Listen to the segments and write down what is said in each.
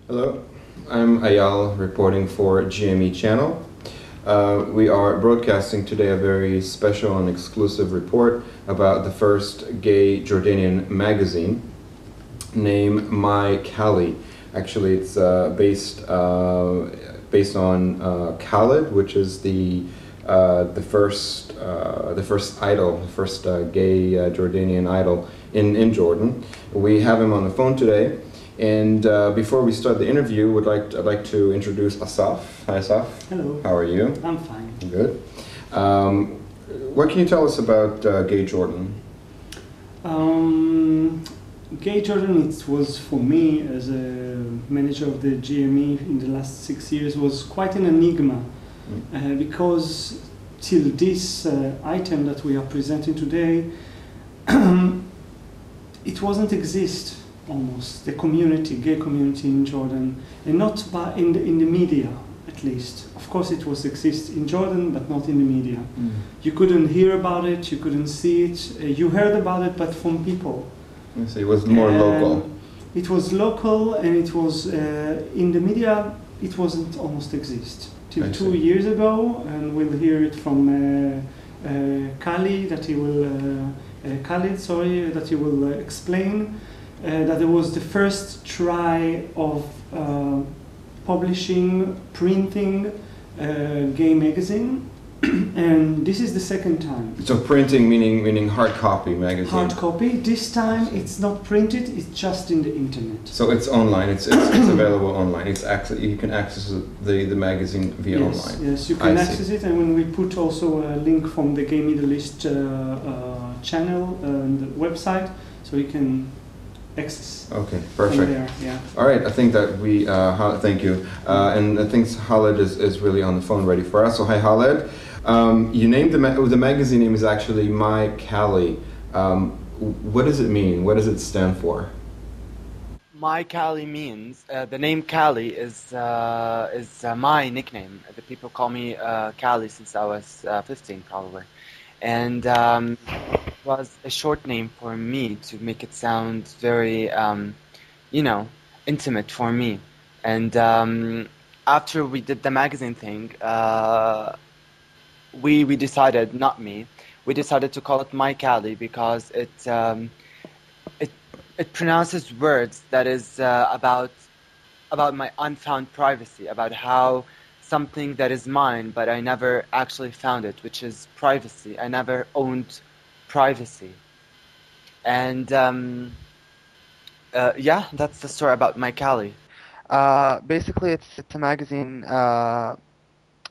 Hello, I'm Ayal reporting for GME Channel. We are broadcasting today a very special and exclusive report about the first gay Jordanian magazine named My Cali. Actually, it's based on Khalid, which is the first idol, the first gay Jordanian idol in Jordan. We have him on the phone today. And before we start the interview, I'd like to introduce Asaf. Hi, Asaf. Hello. How are you? I'm fine. Good. What can you tell us about Gay Jordan? Gay Jordan, it was for me as a manager of the GME in the last 6 years was quite an enigma because till this item that we are presenting today, it wasn't exist. Almost the community, gay community in Jordan, and not in the media, at least. Of course, it was exist in Jordan, but not in the media. You couldn't hear about it, you couldn't see it. You heard about it, but from people. So it was more local. It was local, and it was in the media. It wasn't almost exist till 2 years ago, and we'll hear it from Khalid that he will explain. That it was the first try of publishing, printing gay magazine, and this is the second time. So printing meaning hard copy magazine. Hard copy. This time it's not printed; it's just in the internet. So it's online. It's available online. You can access the magazine via online. Yes, you can access it, and when we put also a link from the Gay Middle East channel and the website, so you can access. Okay, perfect. There, yeah. All right, I think that we, thank you. And I think Khalid is really on the phone ready for us. So hi Khalid. You named the magazine name is actually My Cali. What does it mean? What does it stand for? My Cali means, the name Cali is my nickname. The people call me Cali since I was 15 probably. And it was a short name for me to make it sound very, intimate for me. And after we did the magazine thing, we decided, not me, we decided to call it My Cali because it pronounces words that is about my unfound privacy, about how something that is mine, but I never actually found it, which is privacy. I never owned privacy. And that's the story about My Cali. Basically, it's a magazine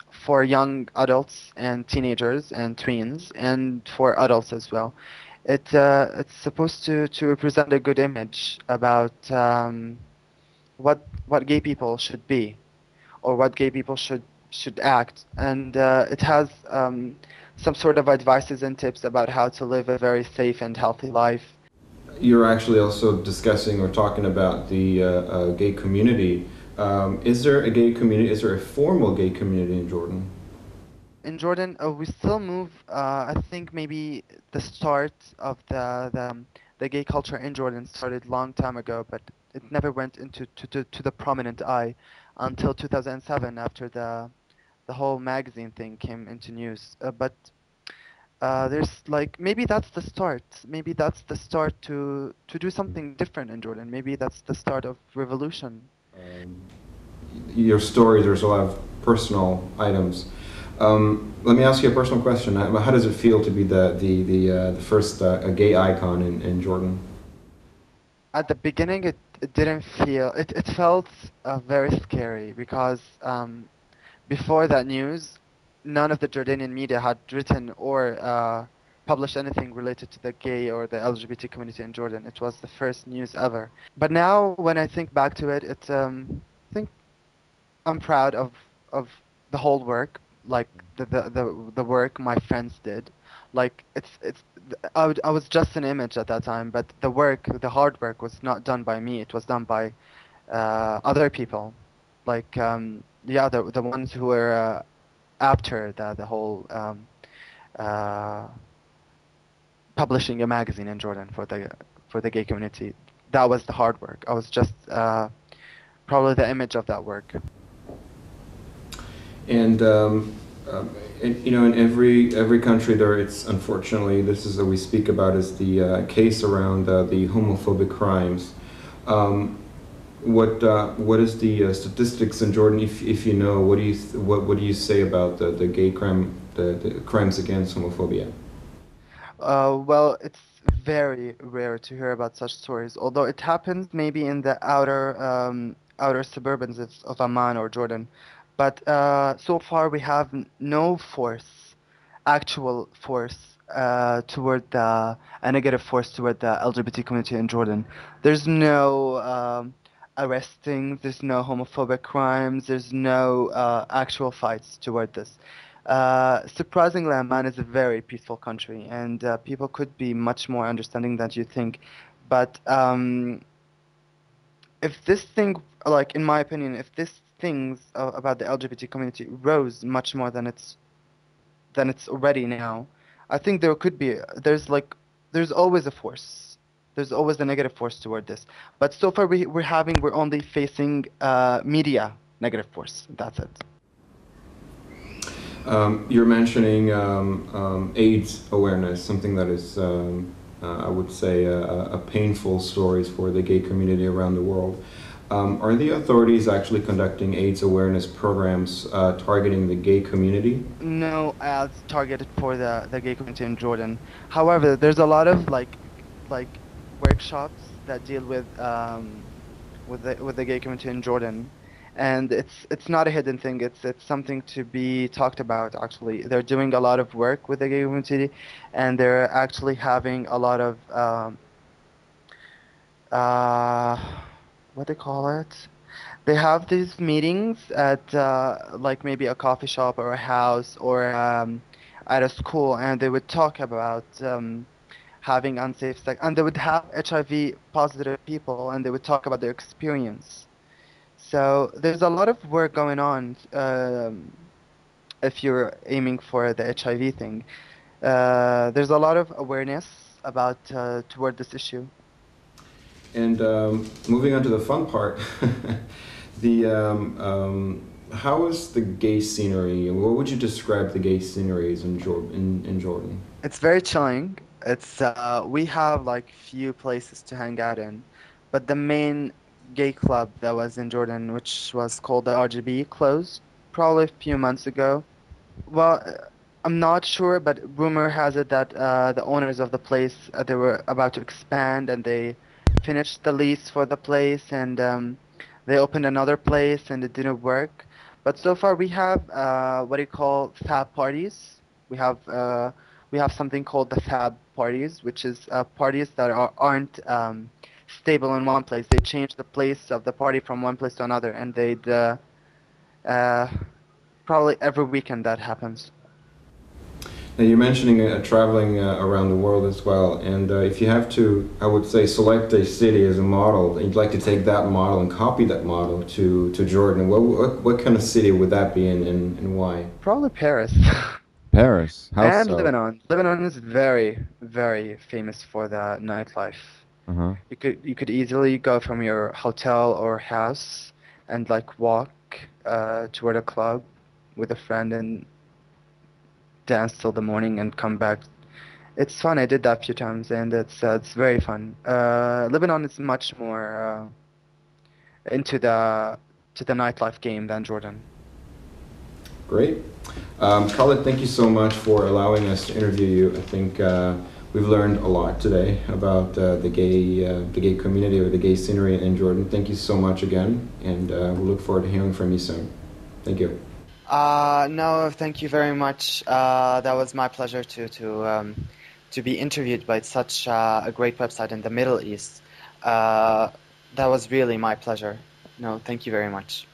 for young adults and teenagers and tweens, and for adults as well. It's supposed to represent a good image about what gay people should be, or what gay people should act, and it has some sort of advices and tips about how to live a very safe and healthy life. You're actually also discussing or talking about the gay community. Is there a gay community? Is there a formal gay community in Jordan? In Jordan, we still move. I think maybe the start of the gay culture in Jordan started long time ago, but it never went into to the prominent eye until 2007, after the whole magazine thing came into news. But there's like, maybe that's the start. Maybe that's the start to do something different in Jordan. Maybe that's the start of revolution. Your story, there's a lot of personal items. Let me ask you a personal question. How does it feel to be the first gay icon in Jordan? At the beginning, it didn't feel. It felt very scary because before that news, none of the Jordanian media had written or published anything related to the gay or the LGBT community in Jordan. It was the first news ever. But now, when I think back to it, I think I'm proud of the whole work, like the work my friends did. Like I was just an image at that time, but the hard work was not done by me. It was done by other people, like the ones who were after the whole publishing a magazine in Jordan for the gay community. That was the hard work. I was just probably the image of that work. And, in every country there, it's unfortunately, this is what we speak about as the case around the homophobic crimes. What is the statistics in Jordan, if you know? What do you say about the gay crime, the crimes against homophobia? Well, it's very rare to hear about such stories, although it happens maybe in the outer suburbans of Amman or Jordan. But so far we have no actual force toward a negative force toward the LGBT community in Jordan. There's no arresting, there's no homophobic crimes, there's no actual fights toward this. Surprisingly, Amman is a very peaceful country, and people could be much more understanding than you think. But if this thing, like in my opinion, if this things about the LGBT community rose much more than it's already now, I think there's always a force. There's always a negative force toward this. But so far we're only facing media negative force. That's it. You're mentioning AIDS awareness, something that is, I would say, a painful story for the gay community around the world. Are the authorities actually conducting AIDS awareness programs targeting the gay community? No ads targeted for the gay community in Jordan. However, there's a lot of like workshops that deal with the gay community in Jordan, and it's not a hidden thing. It's something to be talked about. Actually, they're doing a lot of work with the gay community, and they're actually having a lot of what they call it. They have these meetings at like maybe a coffee shop or a house or at a school, and they would talk about having unsafe sex, and they would have HIV positive people, and they would talk about their experience. So there's a lot of work going on if you're aiming for the HIV thing. There's a lot of awareness about toward this issue. And moving on to the fun part, the how is the gay scenery? What would you describe the gay scenery as in Jordan? It's very chilling. It's we have like few places to hang out in, but the main gay club that was in Jordan, which was called the RGB, closed probably a few months ago. Well, I'm not sure, but rumor has it that the owners of the place they were about to expand and they finished the lease for the place and they opened another place and it didn't work. But so far we have what do you call fab parties. We have something called the fab parties, which is parties that aren't stable in one place. They change the place of the party from one place to another, and they'd probably every weekend that happens. Now you're mentioning traveling around the world as well, and if you have to, I would say, select a city as a model, and you'd like to take that model and copy that model to Jordan, what kind of city would that be and why? Probably Paris. Paris? How And so? Lebanon. Lebanon is very, very famous for the nightlife. Uh-huh. You could easily go from your hotel or house and like walk toward a club with a friend and dance till the morning and come back. It's fun. I did that a few times and it's very fun. Lebanon is much more into the nightlife game than Jordan. Great. Khaled, thank you so much for allowing us to interview you. I think we've learned a lot today about the gay community or the gay scenery in Jordan. Thank you so much again, and we look forward to hearing from you soon. Thank you. No, thank you very much. That was my pleasure to be interviewed by such a great website in the Middle East. That was really my pleasure. No, thank you very much.